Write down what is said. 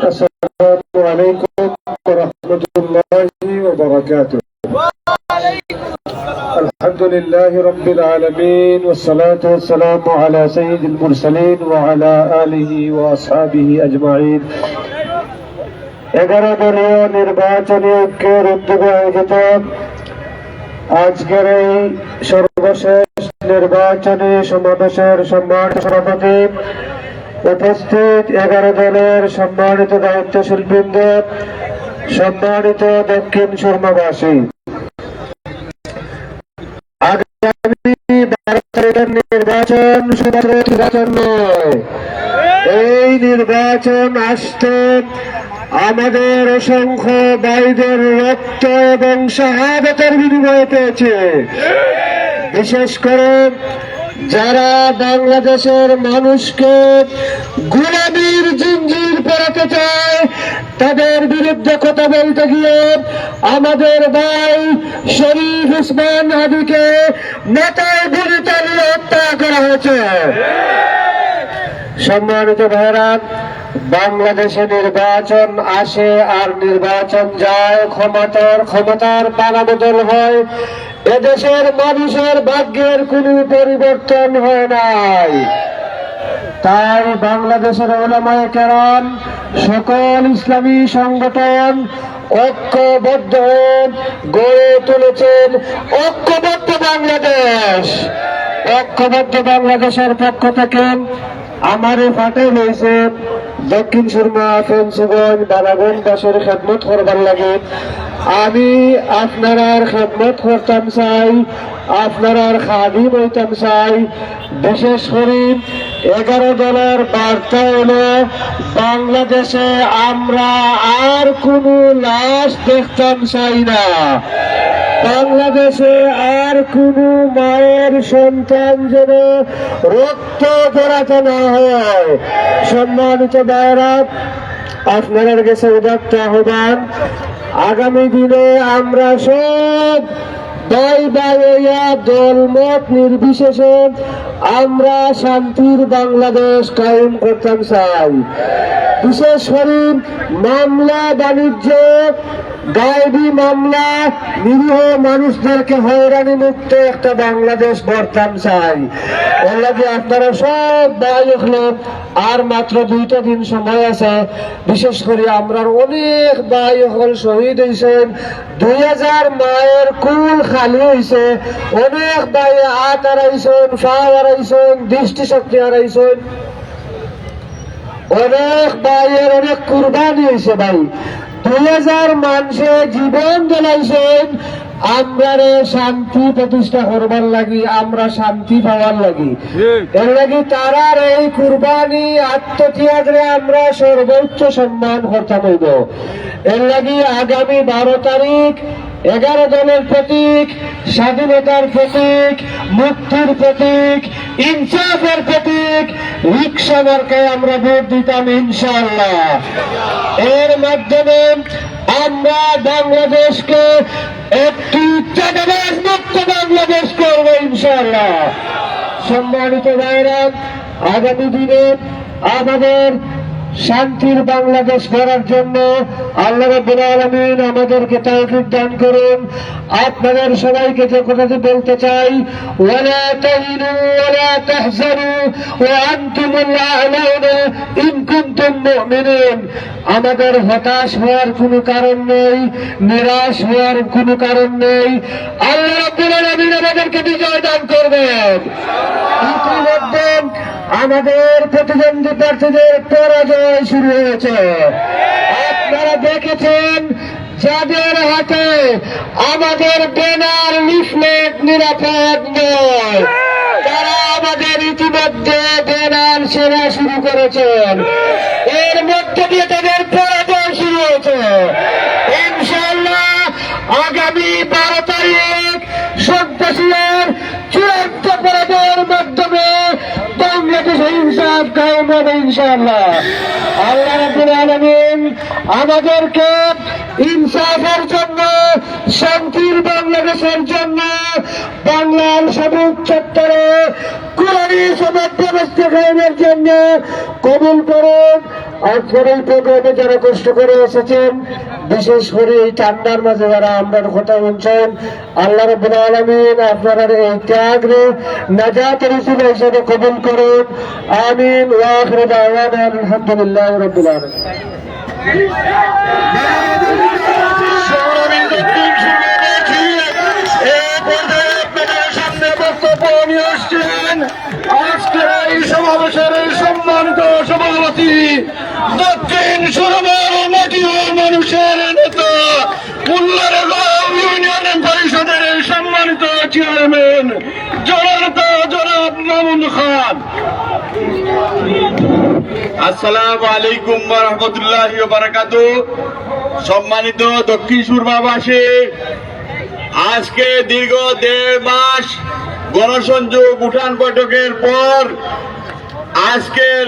আসসালামু আলাইকুম ওয়া রাহমাতুল্লাহি ওয়া বারাকাতুহু। আলহামদুলিল্লাহি রাব্বিল আলামিন ওয়াস সালাতু ওয়াস সালামু আলা সাইয়্যিদিল মুরসালিন ওয়া আলা আলিহি ওয়া আসহাবিহি আজমাইন। 11 দলীয় নির্বাচনী ঐক্যের উদ্যোগে আয়োজিত আজকের এই সর্বশেষ নির্বাচনী সমাবেশের সম্মানিত সভাপতি, উপস্থিত 11 দলের সম্মানিত দায়িত্বশীল বৃন্দ, সম্মানিত দক্ষিণ সুরমাবাসী, আগামী 12 তারিখের নির্বাচন শুধু নির্বাচন নয়, এই নির্বাচন আসতে আমাদের অসংখ্য ভাইদের রক্ত এবং শাহাদাতের বিনিময়ে পেয়েছে। বিশেষ করে যারা বাংলাদেশের মানুষকে গোলামীর জিঞ্জির পরাতে চায়, তাদের বিরুদ্ধে কথা বলতে গিয়ে আমাদের ভাই শরীফ ওসমান হাদিকে মাথায় গুলি চালিয়ে হত্যা করা হয়েছে। সম্মানিত ভাইরা, বাংলাদেশে নির্বাচন আসে আর নির্বাচন যায়, ক্ষমতার পালাবদল হয়, এদেশের মানুষের ভাগ্যের কোনো পরিবর্তন হয় নাই। তাই বাংলাদেশের উলামায়ে কেরাম, সকল ইসলামী সংগঠন ঐক্যবদ্ধ গড়ে তুলেছেন ঐক্যবদ্ধ বাংলাদেশ। ঐক্যবদ্ধ বাংলাদেশের পক্ষ থেকে আমারে ফাটে হয়েছে দক্ষিণ সুরমা, ফেন্সগঞ্জ, বালাগঞ্জবাসীর খেদমত করবার লাগে। আমি আপনার খেদমত করতাম চাই, আপনার খাদিম হইতাম চাই। বিশেষ করে 11 দলের বার্তা হলো, বাংলাদেশে আমরা আর কোনো লাশ দেখতাম চাই না। বাংলাদেশে আর কোনো মায়ের সন্তান যেন রক্ত জড়াতে না হয়। সম্মানিত ভাইরা, আপনাদের কাছে উদাত্ত আহ্বান, আগামী দিনে আমরা সব ভাই ভাইয়া দলমত নির্বিশেষে আমরা শান্তির বাংলাদেশ কায়েম করতাম চাই। বিশেষ করে মামলা বাণিজ্য, গায়েবী মামলা, নিরীহ মানুষদেরকে হয়রানি মুক্ত একটা বাংলাদেশ গড়তাম চাই। এর লাগে আপনারা সব ভাই হলেন, আর মাত্র 2টা দিন সময় আছে। বিশেষ করে আমরা অনেক ভাই হল শহীদ হয়েছেন, 2000 মায়ের কুল খালি হয়েছে, অনেক ভাই হাত হারাইছেন, পা হারাইছেন, দৃষ্টিশক্তি হারাইছেন, অনেক ভাইয়ের অনেক কুরবানি হয়েছে। ভাই 2000 মানুষে জীবন জ্বালাইছেন আমরা শান্তি প্রতিষ্ঠা করবার লাগি, আমরা শান্তি পাওয়ার লাগি। এর লাগি তারার এই কুরবানি আত্মত্যাগরে আমরা সর্বোচ্চ সম্মান করতে হইব। এর লাগি আগামী 12 তারিখ 11 দলের প্রতীক, স্বাধীনতার প্রতীক, মুক্তির প্রতীক, ইনসাফের প্রতীক রিকশা মার্কায় আমরা ভোট দিতাম ইনশাআল্লাহ। এর মাধ্যমে আমরা বাংলাদেশকে একটি চাঁদাবাজ মুক্ত বাংলাদেশ করবো ইনশাআল্লাহ। সম্মানিত ভাইরা, আগামী দিনে আমাদের শান্তির বাংলাদেশ গড়ার জন্য আল্লাহ রাব্বুল আলামিন আমাদেরকে তৌফিক দান করুন। আপনাদের সবাইকে যে কথাটি বলতে চাই, ওয়ালা তাহিনু ওয়ালা তাহজানু ওয়া আনতুমুল আ'লাউনা ইন কুনতুম মুমিনিন। আমাদের হতাশ হওয়ার কোনো কারণ নেই, নিরাশ হওয়ার কোনো কারণ নেই। আল্লাহ রাব্বুল আলামিন আমাদেরকে বিজয় দান করবেন। ইতিমধ্যে আমাদের প্রতিদ্বন্দ্বী প্রার্থীদের পরাজয় শুরু হয়েছে। আপনারা দেখেছেন যাদের হাতে আমাদের ব্যানার, লিফলেট নিরাপদ নয়, তারা আমাদের ইতিমধ্যে ব্যানার ছেড়া শুরু করেছেন। এর মধ্যে দিয়ে তাদের পরাজয় শুরু হয়েছে। ইনশাআল্লাহ আগামী 12 তারিখ সন্ত্রাসীদের চূড়ান্ত পরাজয়ের মাধ্যমে বাংলাদেশে ইনসাফ কায়েম হবে ইনশাআল্লাহ। আল্লাহ রাব্বুল আলামিন আমাদেরকে ইনসাফের জন্য, শান্তির বাংলাদেশের জন্য, বাংলার সবুজ চত্বরে কুরআনী সমাজ ব্যবস্থা কায়েমের জন্য কবুল করুন। আজকের এই প্রোগ্রামে যারা কষ্ট করে এসেছেন, বিশেষ করে এই ঠান্ডার মাঝে যারা আমরা কথা বলছেন, আল্লাহ রাব্বুল আলামিন আপনারা এই ত্যাগরে নাজাতের উসিলা হিসেবে কবুল করুন। আমিন। ওয়া আখিরু দাওয়ানা আলহামদুলিল্লাহি রাব্বিল আলামিন। আজকের এই সমাবেশের সম্মানিত সভাপতি, দক্ষিণ সুরমার মাটি ও মানুষের নেতা, উল্লারগাঁও ইউনিয়ন পরিষদের সম্মানিত চেয়ারম্যান জনাব মামুন খান। আসসালামু আলাইকুম ওয়া রাহমাতুল্লাহি ওয়া বারাকাতুহু। সম্মানিত দক্ষিণ সুরমাবাসী, আজকে দীর্ঘ 1.5 মাস গণসংযোগ উঠান বৈঠকের পর আজকের